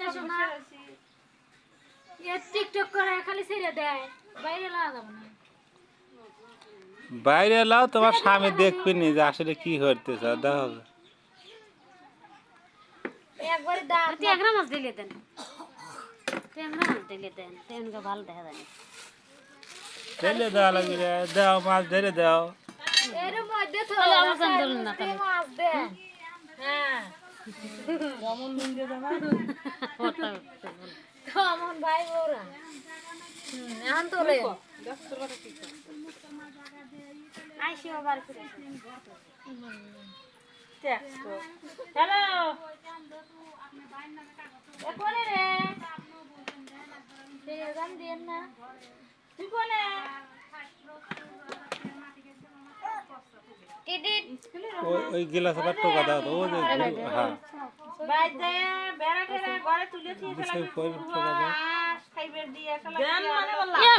না শোনা টিকটক করে খালি ছেড়ে দেয় বাইরে লাগা যাবে না বাইরে এলাও তোমার স্বামী দেখবি নি যে আসলে কি করতেছ দেখো একবারে দাঁত ট্যাংরা মাছ দিলে দেন ট্যাংরা মাছ দিলে দেন ট্যাংরা ভালো দেখা যায় ঢেলে দেওয়া লাগবে রে দাও মাছ ঢেলে দাও এর মধ্যে তো আলোচনা করুন না তাহলে মাছ দেন হ্যাঁ কেমন মুন্ডে দাও কেমন ভাই বউরা এখন তো রে আইসি আবার ফিরে টেক্সট হ্যালো এ কোনে রে তে গান দেন না তুই কোনে টিটিট ওই গিলাস আবার টোকা দাও তো ওই যে হ্যাঁ বাইতে বেড়া টেরা ঘরে তুলে দিয়ে বিষয় কই টোকা দাও খাইবে দিয়ে খেলা